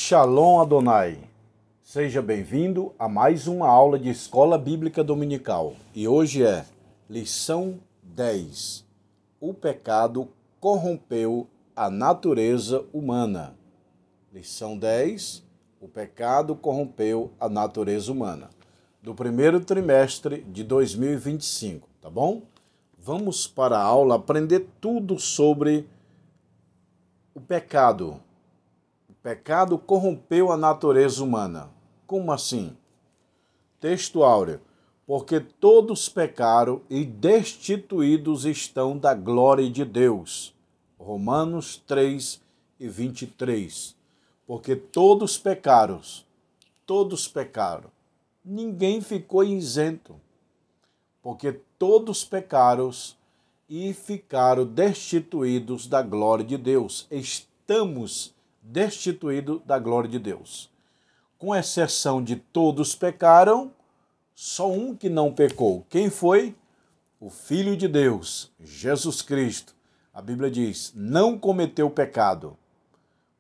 Shalom Adonai, seja bem-vindo a mais uma aula de Escola Bíblica Dominical. E hoje é lição 10. O pecado corrompeu a natureza humana. Lição 10. O pecado corrompeu a natureza humana. Do primeiro trimestre de 2025, tá bom? Vamos para a aula aprender tudo sobre o pecado. O pecado corrompeu a natureza humana. Como assim? Texto áureo. Porque todos pecaram e destituídos estão da glória de Deus. Romanos 3 e 23. Porque todos pecaram. Todos pecaram. Ninguém ficou isento. Porque todos pecaram e ficaram destituídos da glória de Deus. Estamos destituído da glória de Deus. Com exceção de todos pecaram, só um que não pecou. Quem foi? O Filho de Deus, Jesus Cristo. A Bíblia diz, não cometeu pecado.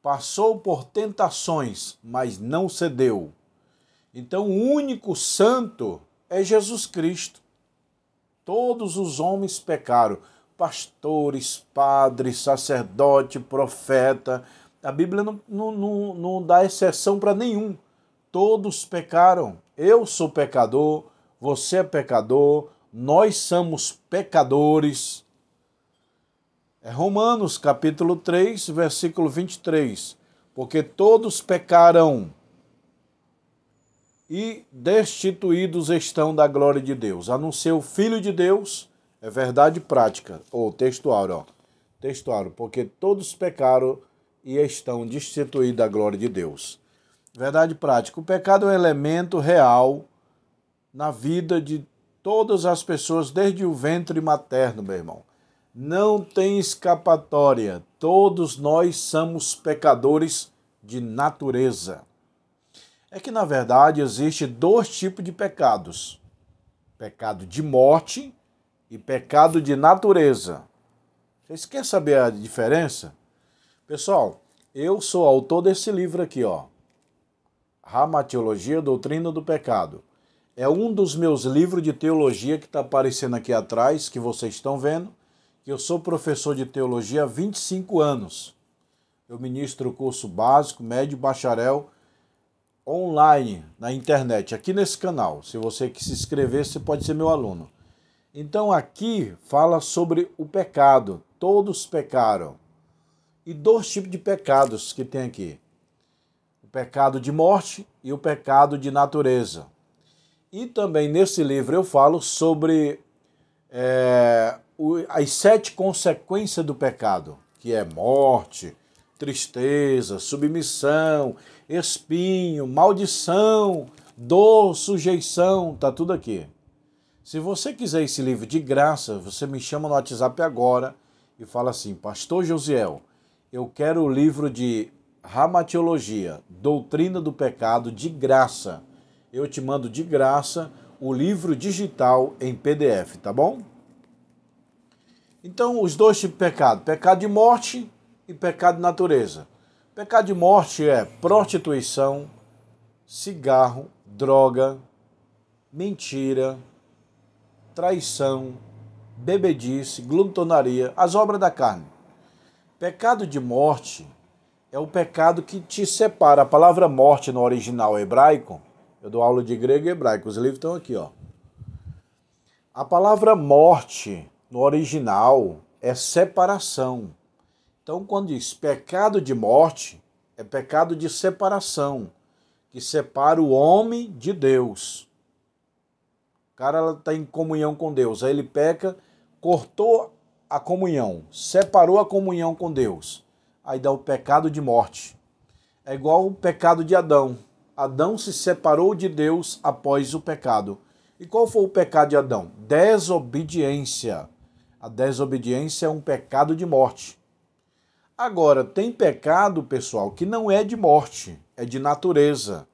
Passou por tentações, mas não cedeu. Então o único santo é Jesus Cristo. Todos os homens pecaram. Pastores, padres, sacerdote, profeta. A Bíblia não dá exceção para nenhum. Todos pecaram. Eu sou pecador, você é pecador, nós somos pecadores. É Romanos capítulo 3, versículo 23. Porque todos pecaram e destituídos estão da glória de Deus. A não ser o Filho de Deus, é verdade prática. Ou textual, textual. Porque todos pecaram e estão destituídos da glória de Deus. Verdade prática. O pecado é um elemento real na vida de todas as pessoas, desde o ventre materno, meu irmão. Não tem escapatória. Todos nós somos pecadores de natureza. É que, na verdade, existe dois tipos de pecados. Pecado de morte e pecado de natureza. Vocês querem saber a diferença? Pessoal, eu sou autor desse livro aqui, ó. Rama Teologia, Doutrina do Pecado. É um dos meus livros de teologia que está aparecendo aqui atrás, que vocês estão vendo, que eu sou professor de teologia há 25 anos. Eu ministro o curso básico, médio e bacharel online, na internet, aqui nesse canal. Se você que se inscrever, você pode ser meu aluno. Então aqui fala sobre o pecado. Todos pecaram. E dois tipos de pecados que tem aqui. O pecado de morte e o pecado de natureza. E também nesse livro eu falo sobre as 7 consequências do pecado, que é morte, tristeza, submissão, espinho, maldição, dor, sujeição, tá tudo aqui. Se você quiser esse livro de graça, você me chama no WhatsApp agora e fala assim, Pastor Josiel, eu quero o livro de Rama Teologia, Doutrina do Pecado, de graça. Eu te mando de graça o livro digital em PDF, tá bom? Então, os dois tipos de pecado. Pecado de morte e pecado de natureza. Pecado de morte é prostituição, cigarro, droga, mentira, traição, bebedice, glutonaria, as obras da carne. Pecado de morte é o pecado que te separa. A palavra morte no original hebraico, eu dou aula de grego e hebraico, os livros estão aqui, ó. A palavra morte no original é separação. Então, quando diz pecado de morte, é pecado de separação, que separa o homem de Deus. O cara está em comunhão com Deus, aí ele peca, cortou a comunhão, separou a comunhão com Deus. Aí dá o pecado de morte. É igual o pecado de Adão. Adão se separou de Deus após o pecado. E qual foi o pecado de Adão? Desobediência. A desobediência é um pecado de morte. Agora, tem pecado, pessoal, que não é de morte, é de natureza.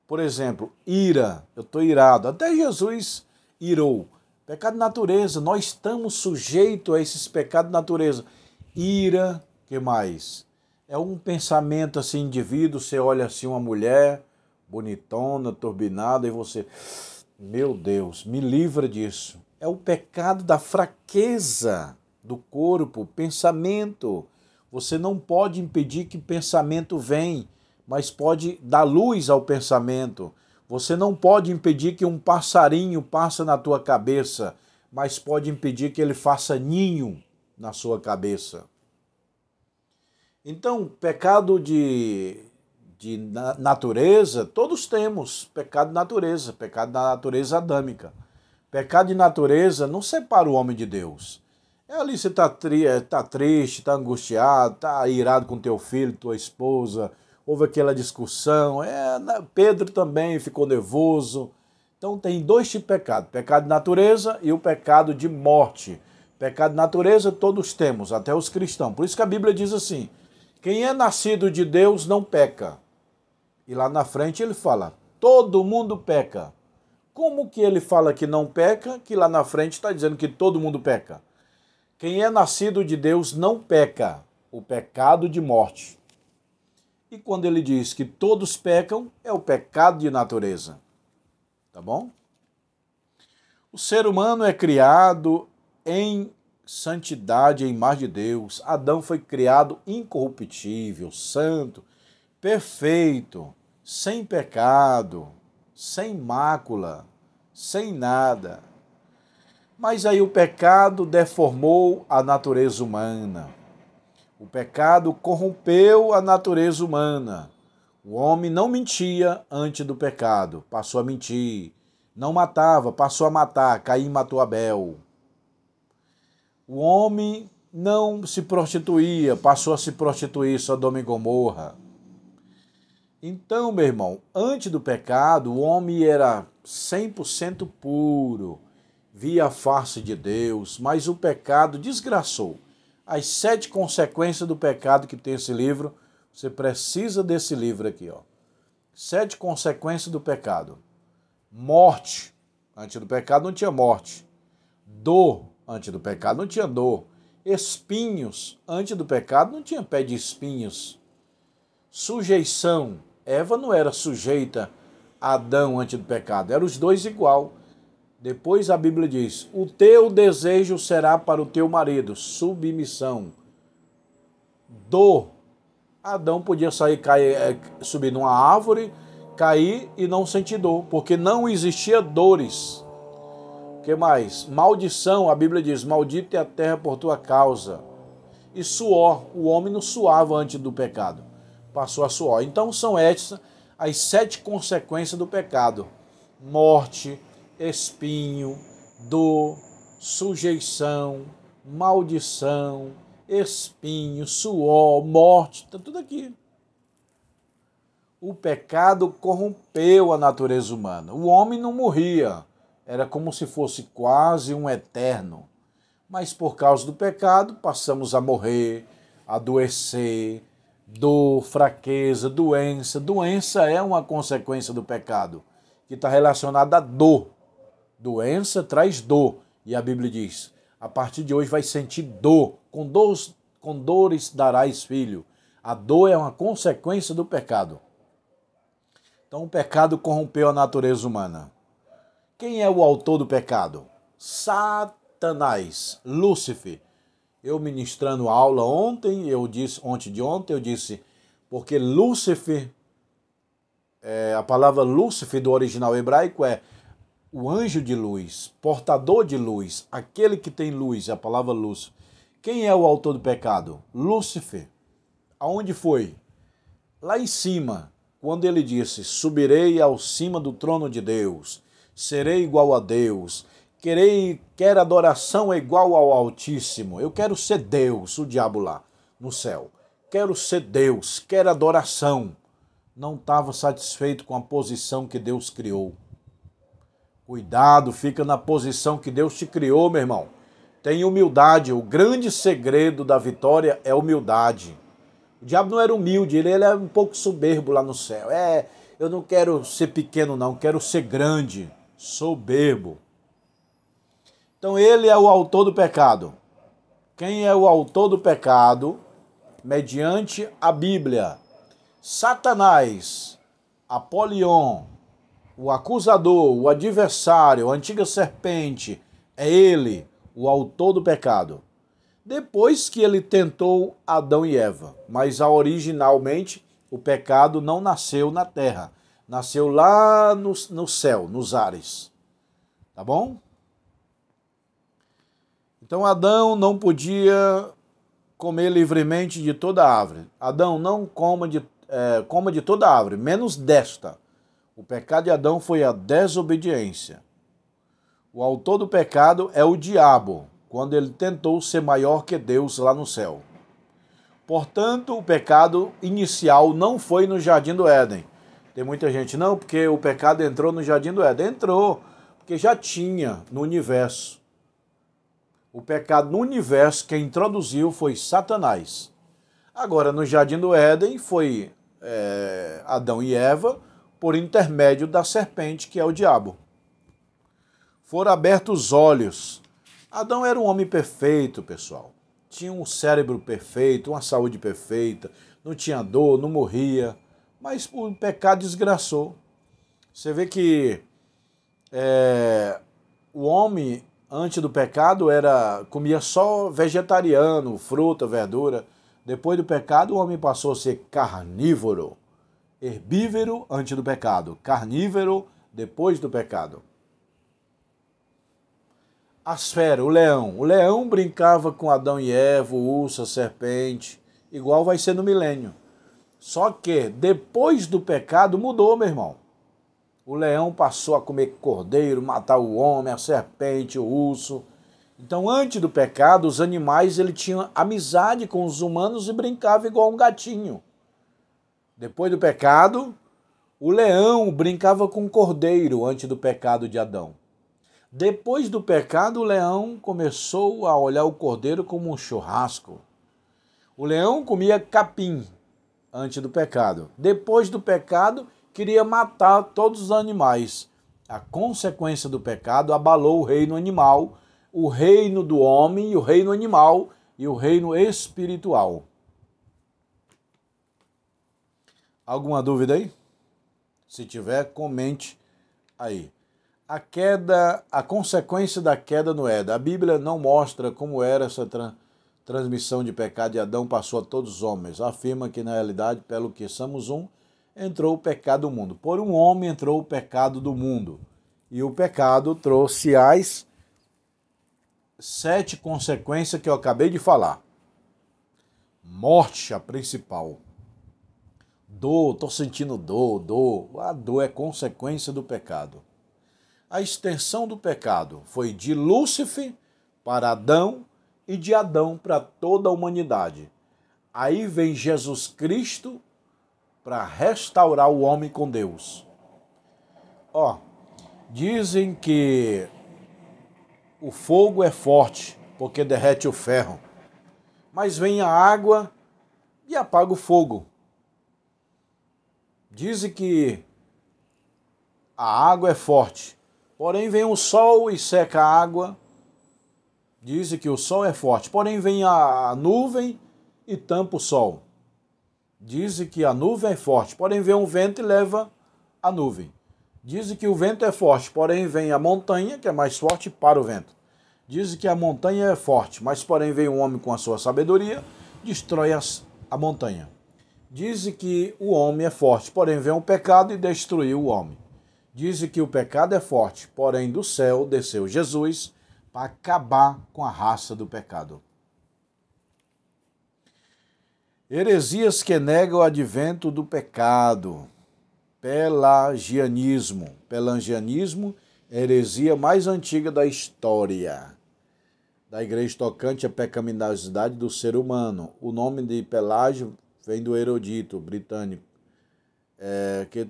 Por exemplo, ira. Eu estou irado. Até Jesus irou. Pecado de natureza. Nós estamos sujeitos a esses pecados de natureza. Ira, que mais? É um pensamento assim, indivíduo, você olha assim uma mulher bonitona, turbinada, e você, meu Deus, me livra disso. É o pecado da fraqueza do corpo, pensamento. Você não pode impedir que pensamento venha, mas pode dar luz ao pensamento. Você não pode impedir que um passarinho passe na tua cabeça, mas pode impedir que ele faça ninho na sua cabeça. Então, pecado de natureza, todos temos pecado de natureza, pecado da natureza adâmica. Pecado de natureza não separa o homem de Deus. É ali você tá triste, tá angustiado, tá irado com teu filho, tua esposa, houve aquela discussão, Pedro também ficou nervoso. Então tem dois tipos de pecado, pecado de natureza e o pecado de morte. Pecado de natureza todos temos, até os cristãos. Por isso que a Bíblia diz assim, quem é nascido de Deus não peca. E lá na frente ele fala, todo mundo peca. Como que ele fala que não peca, que lá na frente está dizendo que todo mundo peca? Quem é nascido de Deus não peca, o pecado de morte. E quando ele diz que todos pecam, é o pecado de natureza. Tá bom? O ser humano é criado em santidade, em imagem de Deus. Adão foi criado incorruptível, santo, perfeito, sem pecado, sem mácula, sem nada. Mas aí o pecado deformou a natureza humana. O pecado corrompeu a natureza humana. O homem não mentia antes do pecado, passou a mentir. Não matava, passou a matar, Caim matou Abel. O homem não se prostituía, passou a se prostituir, Sodoma e Gomorra. Então, meu irmão, antes do pecado, o homem era 100% puro, via a face de Deus, mas o pecado desgraçou. As 7 consequências do pecado que tem esse livro, você precisa desse livro aqui, ó. 7 consequências do pecado. Morte. Antes do pecado não tinha morte. Dor. Antes do pecado não tinha dor. Espinhos. Antes do pecado não tinha pé de espinhos. Sujeição. Eva não era sujeita a Adão antes do pecado. Eram os dois igual. Depois a Bíblia diz, o teu desejo será para o teu marido. Submissão. Dor. Adão podia subir numa árvore, cair e não sentir dor, porque não existia dores. O que mais? Maldição, a Bíblia diz, maldita é a terra por tua causa. E suor, o homem não suava antes do pecado, passou a suor. Então são essas as 7 consequências do pecado. Morte, espinho, dor, sujeição, maldição, espinho, suor, morte, está tudo aqui. O pecado corrompeu a natureza humana. O homem não morria, era como se fosse quase um eterno. Mas por causa do pecado, passamos a morrer, adoecer, dor, fraqueza, doença. Doença é uma consequência do pecado, que está relacionada à dor. Doença traz dor. E a Bíblia diz, a partir de hoje vai sentir dor. Com dores darás filho. A dor é uma consequência do pecado. Então o pecado corrompeu a natureza humana. Quem é o autor do pecado? Satanás, Lúcifer. Eu ministrando aula ontem, eu disse, porque Lúcifer, a palavra Lúcifer do original hebraico é o anjo de luz, portador de luz, aquele que tem luz, é a palavra luz. Quem é o autor do pecado? Lúcifer. Aonde foi? Lá em cima, quando ele disse, subirei ao cima do trono de Deus, serei igual a Deus, quero adoração igual ao Altíssimo, eu quero ser Deus, o diabo lá no céu. Quero ser Deus, quero adoração. Não estava satisfeito com a posição que Deus criou. Cuidado, fica na posição que Deus te criou, meu irmão. Tenha humildade. O grande segredo da vitória é humildade. O diabo não era humilde, ele era um pouco soberbo lá no céu. Eu não quero ser pequeno não, quero ser grande, soberbo. Então ele é o autor do pecado. Quem é o autor do pecado? mediante a Bíblia. Satanás, Apolion, o acusador, o adversário, a antiga serpente, é ele, o autor do pecado. Depois que ele tentou Adão e Eva, mas originalmente o pecado não nasceu na terra, nasceu lá no céu, nos ares. Tá bom? Então Adão não podia comer livremente de toda árvore. Adão, não coma de toda árvore, menos desta. O pecado de Adão foi a desobediência. O autor do pecado é o diabo, quando ele tentou ser maior que Deus lá no céu. Portanto, o pecado inicial não foi no Jardim do Éden. Tem muita gente, não, porque o pecado entrou no Jardim do Éden. Entrou, porque já tinha no universo. O pecado no universo, quem introduziu foi Satanás. Agora, no Jardim do Éden, foi Adão e Eva, por intermédio da serpente, que é o diabo. Foram abertos os olhos. Adão era um homem perfeito, pessoal. Tinha um cérebro perfeito, uma saúde perfeita, não tinha dor, não morria, mas o pecado desgraçou. Você vê que o homem, antes do pecado, comia só vegetariano, fruta, verdura. Depois do pecado, o homem passou a ser carnívoro. Herbívoro antes do pecado, carnívoro depois do pecado. As feras, o leão. O leão brincava com Adão e Eva, o urso, a serpente, igual vai ser no milênio. Só que depois do pecado mudou, meu irmão. O leão passou a comer cordeiro, matar o homem, a serpente, o urso. Então, antes do pecado, os animais ele tinham amizade com os humanos e brincava igual um gatinho. Depois do pecado, o leão brincava com o cordeiro antes do pecado de Adão. Depois do pecado, o leão começou a olhar o cordeiro como um churrasco. O leão comia capim antes do pecado. Depois do pecado, queria matar todos os animais. A consequência do pecado abalou o reino animal, o reino do homem, o reino animal e o reino espiritual. Alguma dúvida aí? Se tiver, comente aí. A consequência da queda no Éden. A Bíblia não mostra como era essa transmissão de pecado de Adão passou a todos os homens. Afirma que, na realidade, pelo que somos um, entrou o pecado do mundo. Por um homem entrou o pecado do mundo. E o pecado trouxe as 7 consequências que eu acabei de falar. Morte, a principal. Dor, estou sentindo dor. A dor é consequência do pecado. A extensão do pecado foi de Lúcifer para Adão e de Adão para toda a humanidade. Aí vem Jesus Cristo para restaurar o homem com Deus. Dizem que o fogo é forte porque derrete o ferro, mas vem a água e apaga o fogo. Dizem que a água é forte, porém vem o sol e seca a água. Dizem que o sol é forte, porém vem a nuvem e tampa o sol. Dizem que a nuvem é forte, porém vem um vento e leva a nuvem. Dizem que o vento é forte, porém vem a montanha, que é mais forte, para o vento. Dizem que a montanha é forte, mas porém vem um homem com a sua sabedoria, destrói a montanha. Dizem que o homem é forte, porém vem o pecado e destruiu o homem. Dizem que o pecado é forte, porém do céu desceu Jesus para acabar com a raça do pecado. Heresias que negam o advento do pecado. Pelagianismo. Pelagianismo é a heresia mais antiga da história da igreja tocante à pecaminosidade do ser humano. O nome de Pelágio vem do erudito britânico, que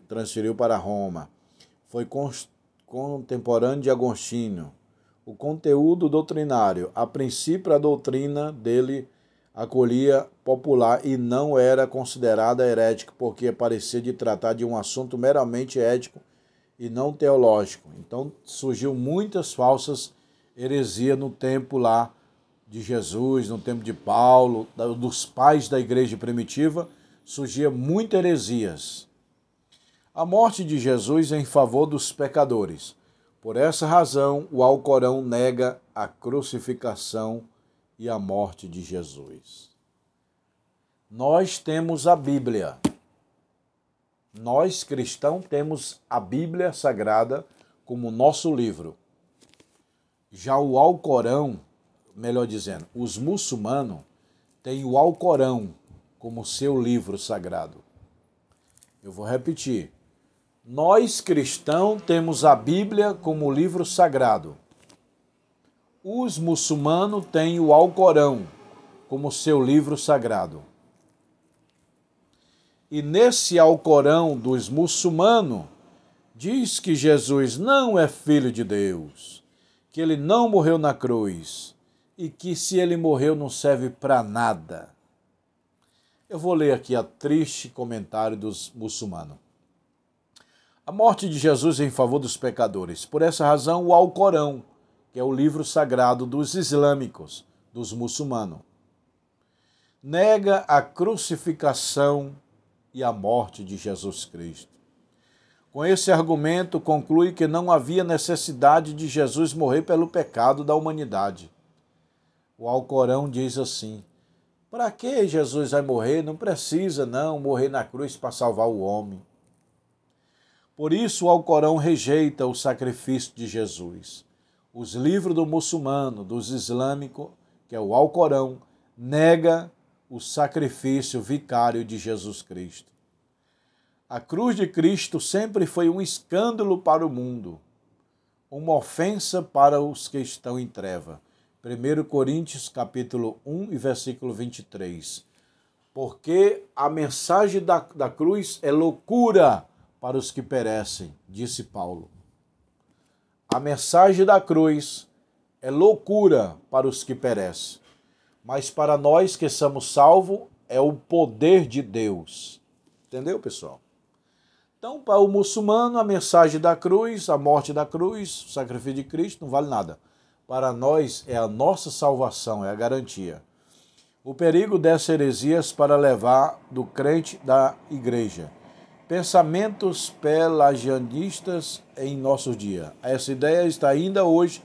transferiu para Roma. Foi contemporâneo de Agostinho. O conteúdo doutrinário, a princípio a doutrina dele acolhia popular e não era considerada herética, porque parecia de tratar de um assunto meramente ético e não teológico. Então surgiu muitas falsas heresias no tempo lá de Jesus, no tempo de Paulo, dos pais da igreja primitiva, surgia muitas heresias. A morte de Jesus é em favor dos pecadores. Por essa razão, o Alcorão nega a crucificação e a morte de Jesus. Nós temos a Bíblia. Nós, cristãos, temos a Bíblia Sagrada como nosso livro. Já o Alcorão, melhor dizendo, os muçulmanos têm o Alcorão como seu livro sagrado. Eu vou repetir. Nós, cristãos, temos a Bíblia como livro sagrado. Os muçulmanos têm o Alcorão como seu livro sagrado. E nesse Alcorão dos muçulmanos, diz que Jesus não é filho de Deus, que ele não morreu na cruz e que se ele morreu não serve para nada. Eu vou ler aqui a triste comentário dos muçulmanos. A morte de Jesus é em favor dos pecadores. Por essa razão, o Alcorão, que é o livro sagrado dos islâmicos, dos muçulmanos, nega a crucificação e a morte de Jesus Cristo. Com esse argumento, conclui que não havia necessidade de Jesus morrer pelo pecado da humanidade. O Alcorão diz assim: para que Jesus vai morrer? Não precisa não morrer na cruz para salvar o homem. Por isso o Alcorão rejeita o sacrifício de Jesus. Os livros do muçulmano, dos islâmicos, que é o Alcorão, nega o sacrifício vicário de Jesus Cristo. A cruz de Cristo sempre foi um escândalo para o mundo, uma ofensa para os que estão em treva. 1 Coríntios capítulo 1 e versículo 23. Porque a mensagem da cruz é loucura para os que perecem, disse Paulo. A mensagem da cruz é loucura para os que perecem, mas para nós que somos salvos é o poder de Deus. Entendeu, pessoal? Então, para o muçulmano, a mensagem da cruz, a morte da cruz, o sacrifício de Cristo não vale nada. Para nós é a nossa salvação, é a garantia. O perigo dessas heresias para levar do crente da igreja. Pensamentos pelagianistas em nossos dias. Essa ideia está ainda hoje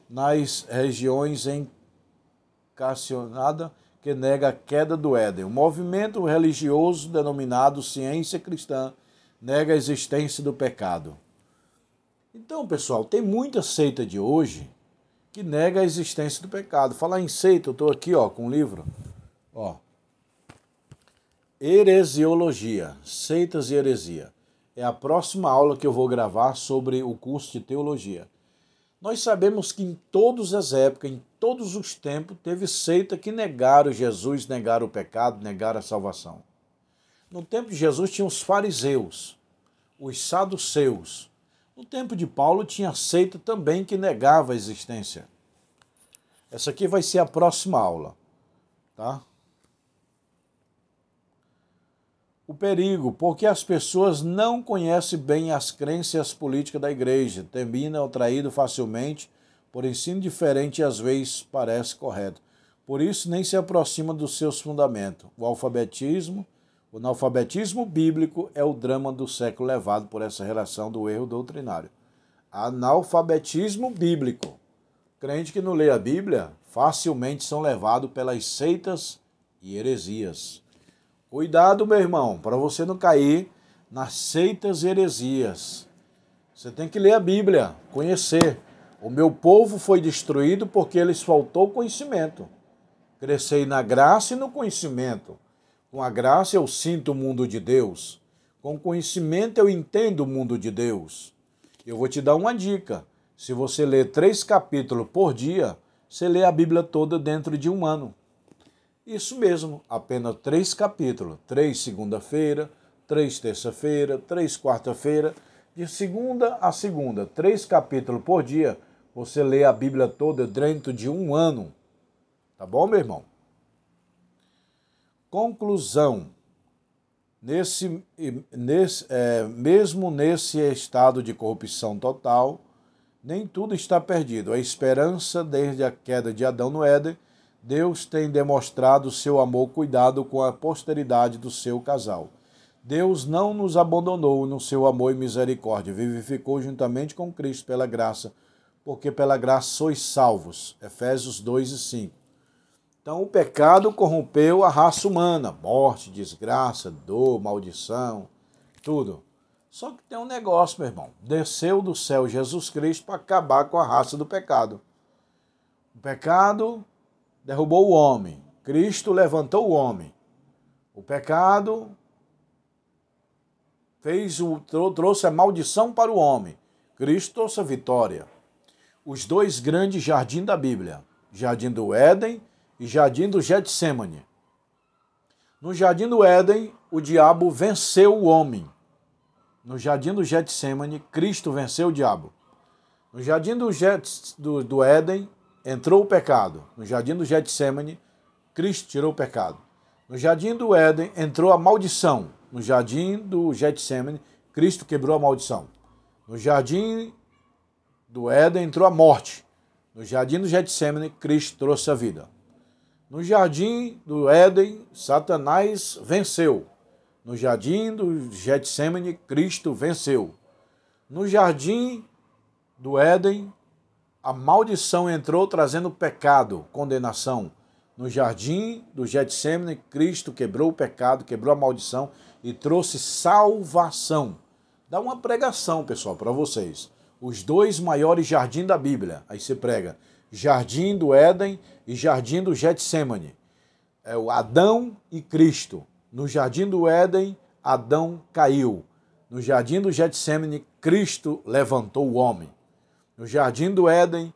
nas regiões encarnadas que nega a queda do Éden. O movimento religioso denominado ciência cristã nega a existência do pecado. Então, pessoal, tem muita seita de hoje que nega a existência do pecado. Falar em seita, eu estou aqui com um livro. Heresiologia, seitas e heresia. É a próxima aula que eu vou gravar sobre o curso de teologia. Nós sabemos que em todas as épocas, em todos os tempos, teve seita que negaram Jesus, negaram o pecado, negaram a salvação. No tempo de Jesus tinha os fariseus, os saduceus. No tempo de Paulo tinha seita também que negava a existência. Essa aqui vai ser a próxima aula, tá? O perigo, porque as pessoas não conhecem bem as crenças políticas da igreja, terminam atraído facilmente por ensino diferente e às vezes parece correto. Por isso nem se aproxima dos seus fundamentos. O analfabetismo bíblico é o drama do século levado por essa relação do erro doutrinário. Analfabetismo bíblico. Crente que não lê a Bíblia facilmente são levados pelas seitas e heresias. Cuidado, meu irmão, para você não cair nas seitas e heresias. Você tem que ler a Bíblia, conhecer. O meu povo foi destruído porque lhes faltou conhecimento. Crescei na graça e no conhecimento. Com a graça eu sinto o mundo de Deus. Com conhecimento eu entendo o mundo de Deus. Eu vou te dar uma dica. Se você ler 3 capítulos por dia, você lê a Bíblia toda dentro de um ano. Isso mesmo, apenas 3 capítulos. 3 segunda-feira, 3 terça-feira, 3 quarta-feira. De segunda a segunda, 3 capítulos por dia, você lê a Bíblia toda dentro de um ano. Tá bom, meu irmão? Conclusão. Mesmo nesse estado de corrupção total, nem tudo está perdido. A esperança, desde a queda de Adão no Éden, Deus tem demonstrado seu amor, cuidado com a posteridade do seu casal. Deus não nos abandonou no seu amor e misericórdia, vivificou juntamente com Cristo pela graça, porque pela graça sois salvos. Efésios 2:5. Então o pecado corrompeu a raça humana, morte, desgraça, dor, maldição, tudo. Só que tem um negócio, meu irmão, desceu do céu Jesus Cristo para acabar com a raça do pecado. O pecado derrubou o homem, Cristo levantou o homem. O pecado trouxe a maldição para o homem. Cristo trouxe a vitória. Os dois grandes jardins da Bíblia, Jardim do Éden e Jardim do Getsêmani. No Jardim do Éden, o diabo venceu o homem. No Jardim do Getsêmani, Cristo venceu o diabo. No Jardim do Éden, entrou o pecado. No Jardim do Getsêmani, Cristo tirou o pecado. No Jardim do Éden, entrou a maldição. No Jardim do Getsêmani, Cristo quebrou a maldição. No Jardim do Éden, entrou a morte. No Jardim do Getsêmani, Cristo trouxe a vida. No Jardim do Éden, Satanás venceu. No Jardim do Getsêmani, Cristo venceu. No Jardim do Éden, a maldição entrou trazendo pecado, condenação. No Jardim do Getsêmani, Cristo quebrou o pecado, quebrou a maldição e trouxe salvação. Dá uma pregação, pessoal, para vocês. Os dois maiores jardins da Bíblia. Aí você prega Jardim do Éden e Jardim do Getsêmani. É o Adão e Cristo. No Jardim do Éden, Adão caiu. No Jardim do Getsêmani, Cristo levantou o homem. No Jardim do Éden,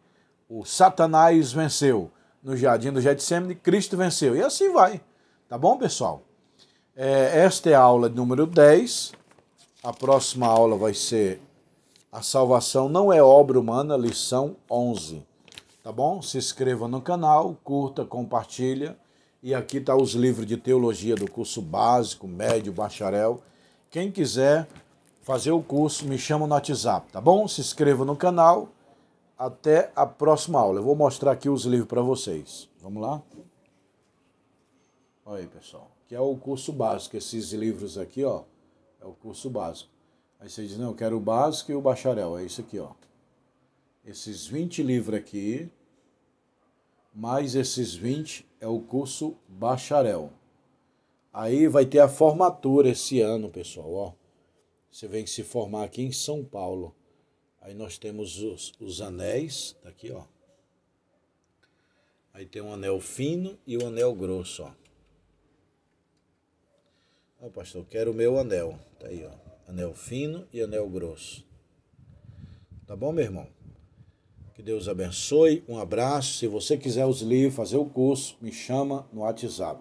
o Satanás venceu. No Jardim do Getsêmani, Cristo venceu. E assim vai. Tá bom, pessoal? Esta é a aula número 10. A próxima aula vai ser A Salvação Não é Obra Humana, lição 11. Tá bom? Se inscreva no canal, curta, compartilha. E aqui tá os livros de teologia do curso básico, médio, bacharel. Quem quiser fazer o curso, me chama no WhatsApp, tá bom? Se inscreva no canal. Até a próxima aula. Eu vou mostrar aqui os livros para vocês. Vamos lá? Olha aí, pessoal. Que é o curso básico. Esses livros aqui, ó, é o curso básico. Aí você diz, não, eu quero o básico e o bacharel. É isso aqui, ó. Esses 20 livros aqui, mais esses 20 é o curso bacharel. Aí vai ter a formatura esse ano, pessoal, ó. Você vem se formar aqui em São Paulo. Aí nós temos os anéis, tá aqui, ó. Aí tem um anel fino e um anel grosso, ó. Ó, pastor, quero o meu anel. Tá aí, ó. Anel fino e anel grosso. Tá bom, meu irmão? Que Deus abençoe. Um abraço. Se você quiser os livros, fazer o curso, me chama no WhatsApp.